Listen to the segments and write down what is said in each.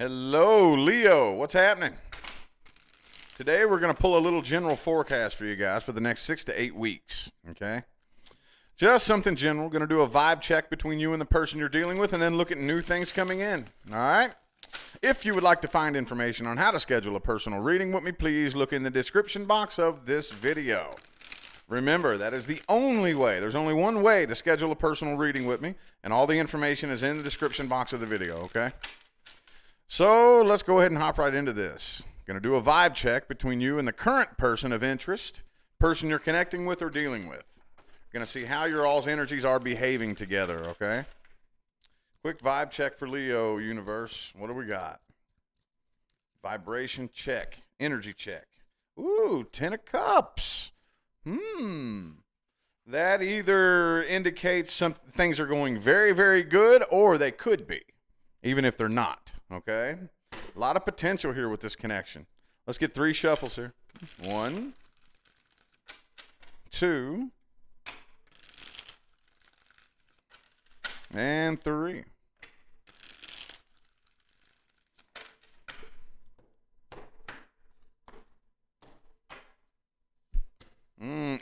Hello, Leo. What's happening? Today we're going to pull a little general forecast for you guys for the next 6 to 8 weeks, okay? Just something general. Going to do a vibe check between you and the person you're dealing with and then look at new things coming in, all right? If you would like to find information on how to schedule a personal reading with me, please look in the description box of this video. Remember, that is the only way. There's only one way to schedule a personal reading with me, and all the information is in the description box of the video, okay? So let's go ahead and hop right into this. Going to do a vibe check between you and the current person of interest, person you're connecting with or dealing with. Going to see how your all's energies are behaving together, okay? Quick vibe check for Leo, universe. What do we got? Vibration check. Energy check. Ooh, 10 of Cups. That either indicates some things are going very, very good, or they could be, even if they're not, okay? A lot of potential here with this connection. Let's get 3 shuffles here. 1, 2, and 3.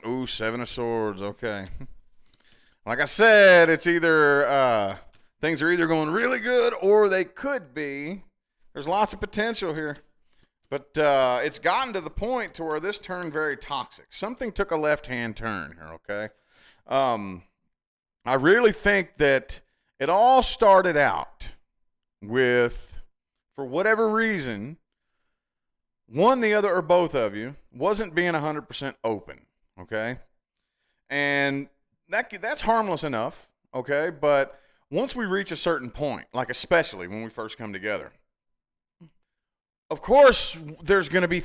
Ooh, 7 of Swords. Okay. Like I said, it's either things are either going really good or they could be. There's lots of potential here. But it's gotten to the point to where this turned very toxic. Something took a left-hand turn here, okay? I really think that it all started out with, for whatever reason, one, the other, or both of you wasn't being 100% open, okay? And that's harmless enough, okay? But once we reach a certain point, like especially when we first come together, of course there's going to be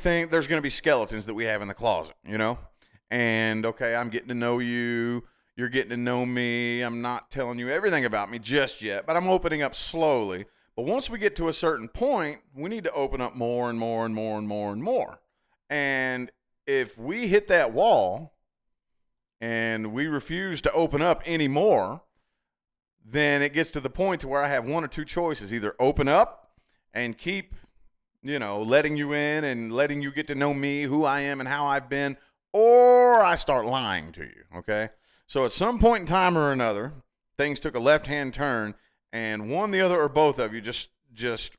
skeletons that we have in the closet, you know? And okay, I'm getting to know you, you're getting to know me. I'm not telling you everything about me just yet, but I'm opening up slowly. But once we get to a certain point, we need to open up more and more and more and more and more. And if we hit that wall and we refuse to open up anymore, then it gets to the point to where I have one or two choices. Either open up and keep, letting you in and letting you get to know me, who I am and how I've been, or I start lying to you, okay? So at some point in time or another, things took a left-hand turn, and one, the other, or both of you just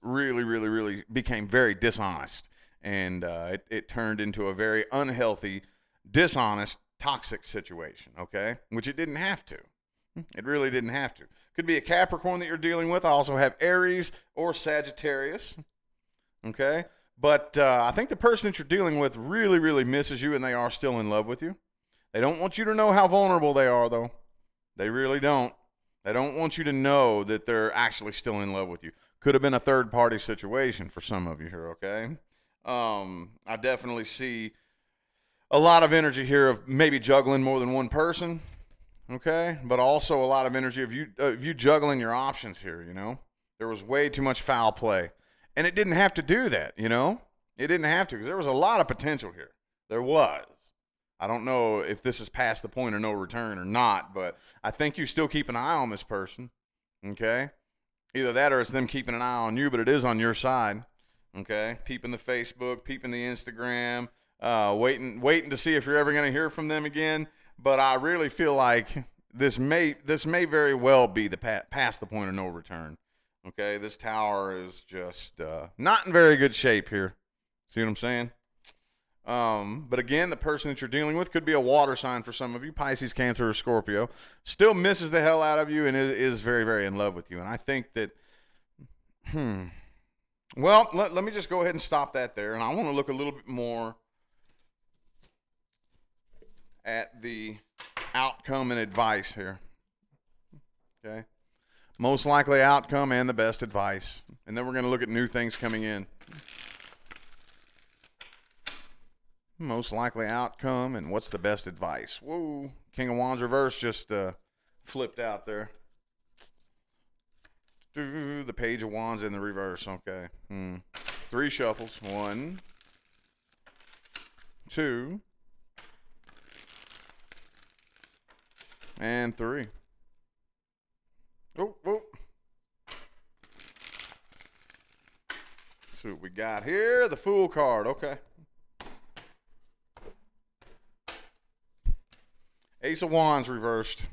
really, really, really became very dishonest. And it turned into a very unhealthy, dishonest, toxic situation, okay? Which it didn't have to. It really didn't have to. Could be a Capricorn that you're dealing with. I also have Aries or Sagittarius, okay? But I think the person that you're dealing with really, really misses you, and they are still in love with you. They don't want you to know how vulnerable they are, though. They really don't. They don't want you to know that they're actually still in love with you. Could have been a third-party situation for some of you here, okay? I definitely see a lot of energy here of maybe juggling more than one person, okay? But also a lot of energy of you juggling your options here, you know? There was way too much foul play. And it didn't have to do that, you know? It didn't have to, because there was a lot of potential here. There was. I don't know if this is past the point of no return or not, but I think you still keep an eye on this person, okay? Either that or it's them keeping an eye on you, but it is on your side, okay? Peeping the Facebook, peeping the Instagram, waiting to see if you're ever going to hear from them again. But I really feel like this may very well be the past the point of no return, okay? This tower is just not in very good shape here. See what I'm saying? But again, the person that you're dealing with could be a water sign for some of you, Pisces, Cancer, or Scorpio. Still misses the hell out of you and is very, very in love with you. And I think that, well, let me just go ahead and stop that there. And I want to look a little bit more at the outcome and advice here. Okay. Most likely outcome and the best advice. And then we're going to look at new things coming in. Most likely outcome and what's the best advice. Whoa. King of Wands reverse just flipped out there. The Page of Wands in the reverse. Okay. 3 shuffles. 1, 2, and 3. Oh. see what we got here. The Fool card. Okay. Ace of Wands reversed.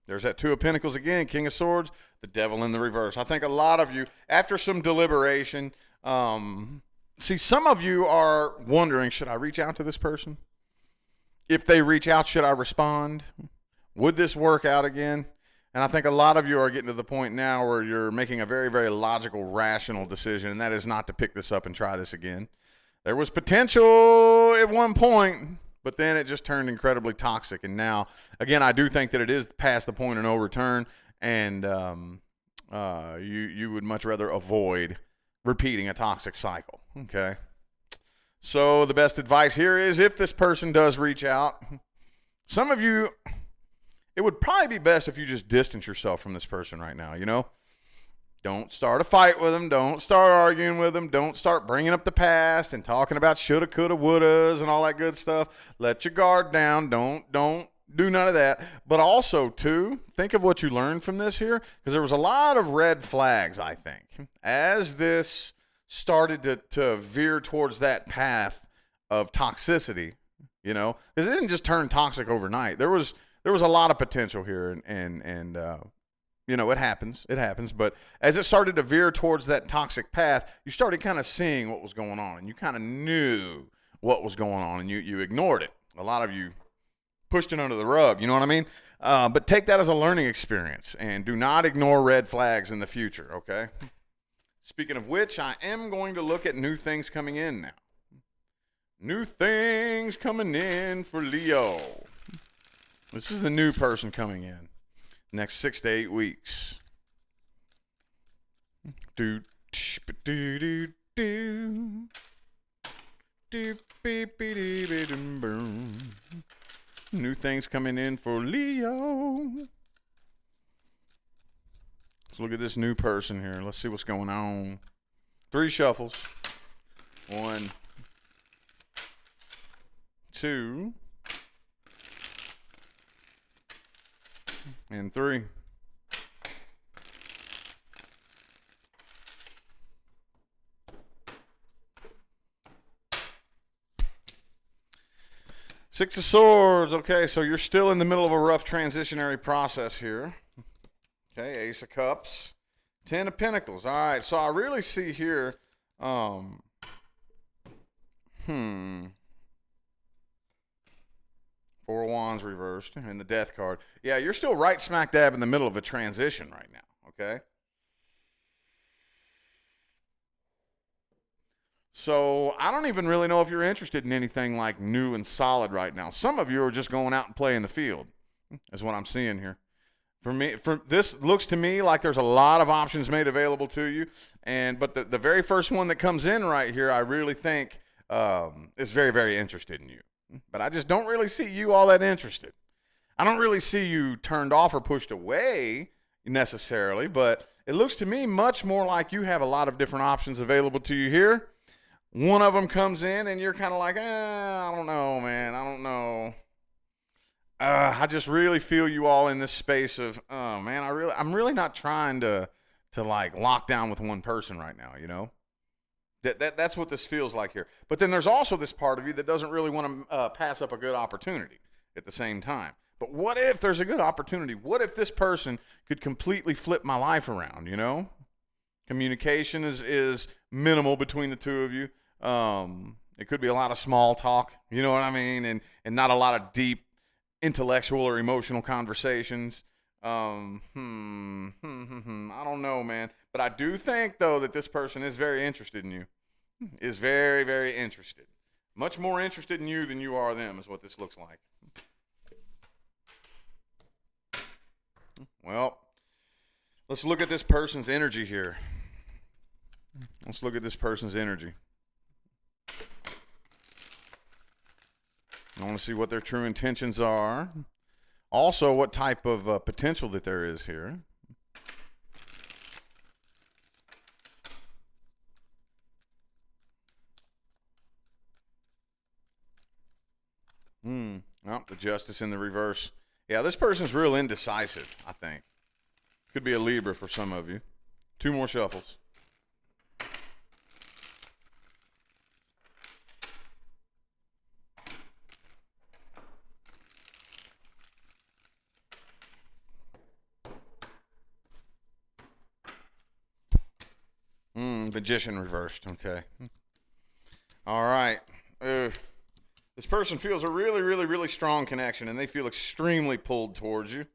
There's that Two of Pentacles again. King of Swords. The Devil in the reverse. I think a lot of you, after some deliberation, see, some of you are wondering, should I reach out to this person? If they reach out, should I respond? Would this work out again? And I think a lot of you are getting to the point now where you're making a very, very logical, rational decision, and that is not to pick this up and try this again. There was potential at one point, but then it just turned incredibly toxic. And now, again, I do think that it is past the point of no return, and you would much rather avoid repeating a toxic cycle, okay? So the best advice here is if this person does reach out, some of you, it would probably be best if you just distance yourself from this person right now, you know? Don't start a fight with them. Don't start arguing with them. Don't start bringing up the past and talking about shoulda, coulda, wouldas and all that good stuff. Let your guard down. Don't do none of that. But also, too, think of what you learned from this here, because there was a lot of red flags, I think, as this started to veer towards that path of toxicity, you know, because it didn't just turn toxic overnight. There was a lot of potential here, and you know, it happens, but as it started to veer towards that toxic path, you started kind of seeing what was going on, and you kind of knew what was going on, and you ignored it. A lot of you pushed it under the rug, you know what I mean? But take that as a learning experience, and do not ignore red flags in the future, okay? Speaking of which, I am going to look at new things coming in now. New things coming in for Leo. This is the new person coming in. Next 6 to 8 weeks. New things coming in for Leo. Let's look at this new person here. Let's see what's going on. 3 shuffles. 1, 2, and 3. Six of Swords. Okay, so you're still in the middle of a rough transitionary process here. Okay, Ace of Cups. 10 of Pentacles. All right, so I really see here, Four of Wands reversed and the Death card. Yeah, you're still right smack dab in the middle of a transition right now, okay? So I don't even really know if you're interested in anything like new and solid right now. Some of you are just going out and playing the field, is what I'm seeing here. This looks to me like there's a lot of options made available to you, but the very first one that comes in right here, I really think is very, very interested in you. But I just don't really see you all that interested. I don't really see you turned off or pushed away necessarily, but it looks to me much more like you have a lot of different options available to you here. One of them comes in and you're kind of like, I don't know, man. I don't know. I just really feel you all in this space of, oh man, I'm really not trying to like lock down with one person right now, you know? That's what this feels like here. But then there's also this part of you that doesn't really want to pass up a good opportunity at the same time. But what if there's a good opportunity? What if this person could completely flip my life around, you know? Communication is minimal between the two of you. It could be a lot of small talk, you know what I mean? And not a lot of deep intellectual or emotional conversations. I don't know, man. But I do think, though, that this person is very interested in you. Is very, very interested. Much more interested in you than you are them is what this looks like. Well, let's look at this person's energy here. Let's look at this person's energy. I want to see what their true intentions are. Also, what type of potential that there is here. Oh, the Justice in the reverse. Yeah, this person's real indecisive, I think. Could be a Libra for some of you. 2 more shuffles. Magician reversed. Okay. All right. This person feels a really, really, really strong connection, and they feel extremely pulled towards you.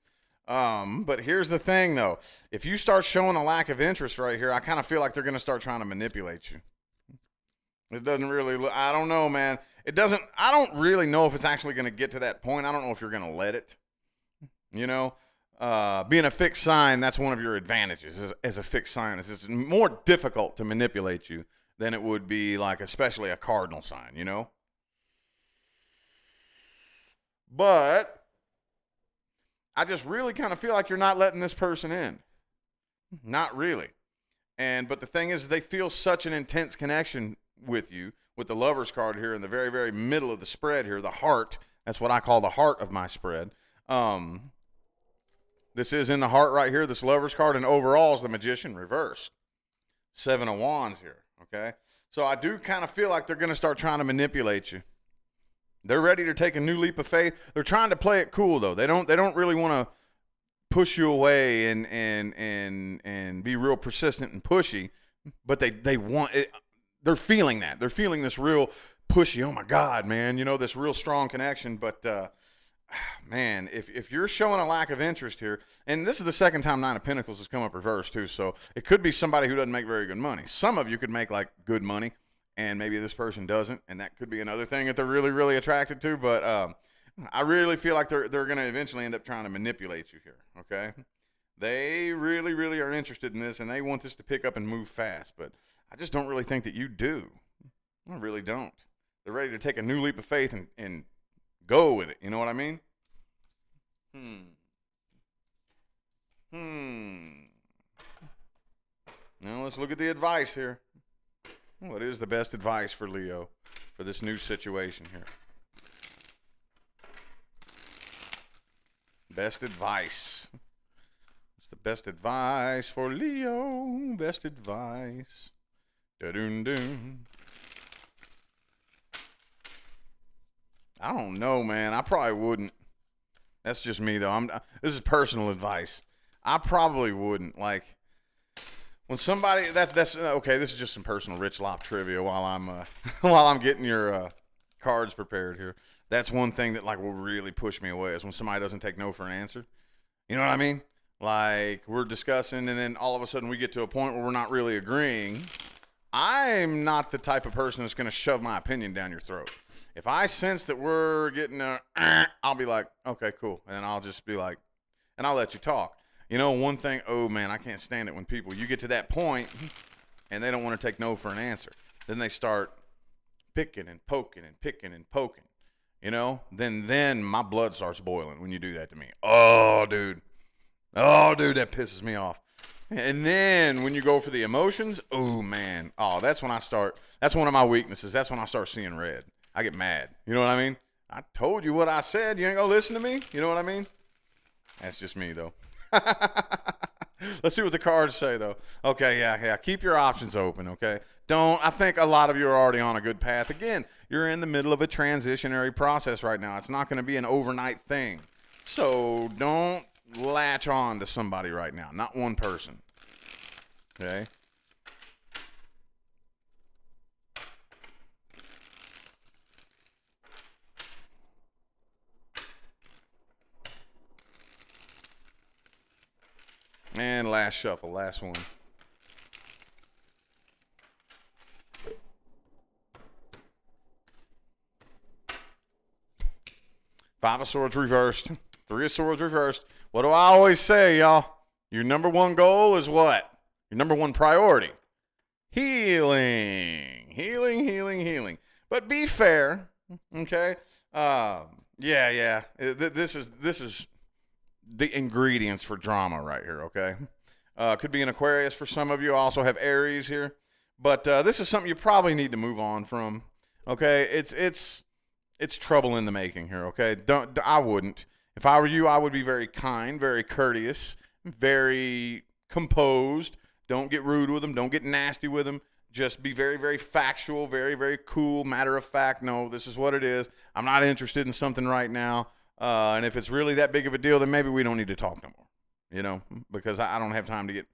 But here's the thing, though. If you start showing a lack of interest right here, I kind of feel like they're going to start trying to manipulate you. It doesn't really, I don't know, man. It doesn't, I don't really know if it's actually going to get to that point. I don't know if you're going to let it. You know, being a fixed sign, that's one of your advantages as a fixed sign. It's more difficult to manipulate you than it would be like, especially a cardinal sign, you know? But I just really kind of feel like you're not letting this person in. Not really. But the thing is, they feel such an intense connection with you, with the Lover's card here in the very, very middle of the spread here, the heart. That's what I call the heart of my spread. This is in the heart right here, this Lover's card, and overall is the Magician reversed. 7 of Wands here, okay? So I do kind of feel like they're going to start trying to manipulate you. They're ready to take a new leap of faith. They're trying to play it cool, though. They don't really want to push you away and be real persistent and pushy, but they want it. They're feeling that. They're feeling this real pushy, oh my God, man, you know, this real strong connection. But man, if you're showing a lack of interest here, and this is the second time 9 of Pentacles has come up reversed too, so it could be somebody who doesn't make very good money. Some of you could make like good money, and maybe this person doesn't, and that could be another thing that they're really, really attracted to. But I really feel like they're going to eventually end up trying to manipulate you here, okay? They really, really are interested in this, and they want this to pick up and move fast, but I just don't really think that you do. I really don't. They're ready to take a new leap of faith and go with it. You know what I mean? Now let's look at the advice here. What is the best advice for Leo for this new situation here? Best advice. What's the best advice for Leo? Best advice. Da-dun-dun. I don't know, man. I probably wouldn't. That's just me, though. This is personal advice. I probably wouldn't. Like, when somebody that's okay. This is just some personal Rich Lop trivia while I'm getting your cards prepared here. That's one thing that like will really push me away is when somebody doesn't take no for an answer. You know what I mean? Like we're discussing, and then all of a sudden we get to a point where we're not really agreeing. I'm not the type of person that's going to shove my opinion down your throat. If I sense that we're getting I'll be like, okay, cool. And I'll just be like, and I'll let you talk. You know, one thing, oh man, I can't stand it when you get to that point and they don't want to take no for an answer. Then they start picking and poking and picking and poking, you know, then my blood starts boiling when you do that to me. Oh, dude, that pisses me off. And then when you go for the emotions, oh man, that's when that's one of my weaknesses. That's when I start seeing red. I get mad. You know what I mean? I told you what I said. You ain't gonna listen to me? You know what I mean? That's just me, though. Let's see what the cards say, though. Okay, yeah. Keep your options open, okay? I think a lot of you are already on a good path. Again, you're in the middle of a transitionary process right now. It's not going to be an overnight thing. So don't latch on to somebody right now. Not one person. Okay? And last shuffle, last one. Five of Swords reversed. 3 of Swords reversed. What do I always say, y'all? Your number one goal is what? Your number one priority. Healing. Healing. But be fair, okay? Yeah. This is the ingredients for drama right here, okay? Could be an Aquarius for some of you. I also have Aries here. But this is something you probably need to move on from, okay? It's trouble in the making here, okay? I wouldn't. If I were you, I would be very kind, very courteous, very composed. Don't get rude with them. Don't get nasty with them. Just be very, very factual, very, very cool, matter of fact. No, this is what it is. I'm not interested in something right now. And if it's really that big of a deal, then maybe we don't need to talk no more, you know, because I don't have time to get,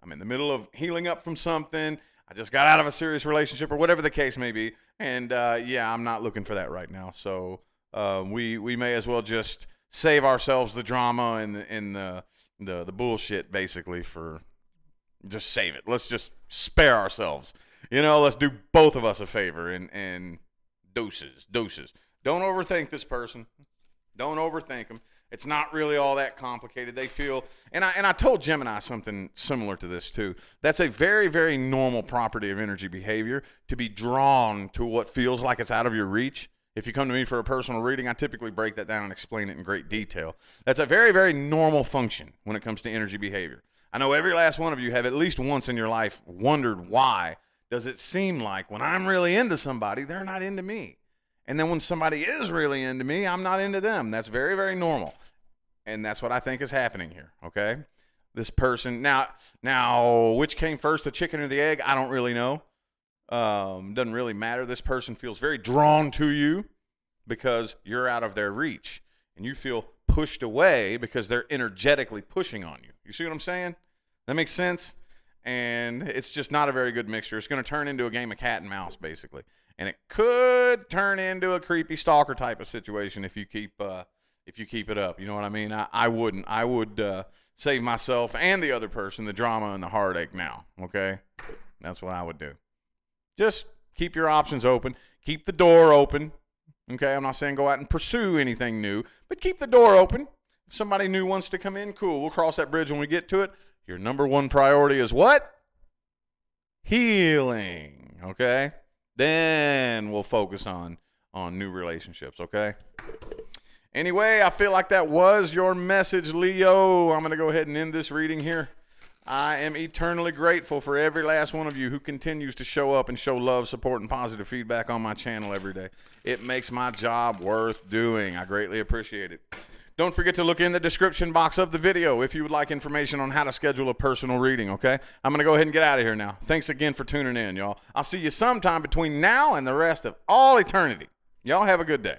I'm in the middle of healing up from something. I just got out of a serious relationship or whatever the case may be. And, yeah, I'm not looking for that right now. So we may as well just save ourselves the drama and the bullshit, basically, for just save it. Let's just spare ourselves. Let's do both of us a favor and doses. Don't overthink this person. Don't overthink them. It's not really all that complicated. They feel, and I told Gemini something similar to this too. That's a very, very normal property of energy behavior, to be drawn to what feels like it's out of your reach. If you come to me for a personal reading, I typically break that down and explain it in great detail. That's a very, very normal function when it comes to energy behavior. I know every last one of you have at least once in your life wondered, why does it seem like when I'm really into somebody, they're not into me? And then when somebody is really into me, I'm not into them. That's very, very normal. And that's what I think is happening here, okay? This person, now, which came first, the chicken or the egg? I don't really know. Doesn't really matter. This person feels very drawn to you because you're out of their reach. And you feel pushed away because they're energetically pushing on you. You see what I'm saying? That makes sense? And it's just not a very good mixture. It's going to turn into a game of cat and mouse, basically. And it could turn into a creepy stalker type of situation if you keep it up. You know what I mean? I wouldn't. I would save myself and the other person the drama and the heartache now, okay? That's what I would do. Just keep your options open. Keep the door open, okay? I'm not saying go out and pursue anything new, but keep the door open. If somebody new wants to come in, cool. We'll cross that bridge when we get to it. Your number one priority is what? Healing, okay? Then we'll focus on new relationships, okay? Anyway, I feel like that was your message, Leo. I'm going to go ahead and end this reading here. I am eternally grateful for every last one of you who continues to show up and show love, support, and positive feedback on my channel every day. It makes my job worth doing. I greatly appreciate it. Don't forget to look in the description box of the video if you would like information on how to schedule a personal reading, okay? I'm going to go ahead and get out of here now. Thanks again for tuning in, y'all. I'll see you sometime between now and the rest of all eternity. Y'all have a good day.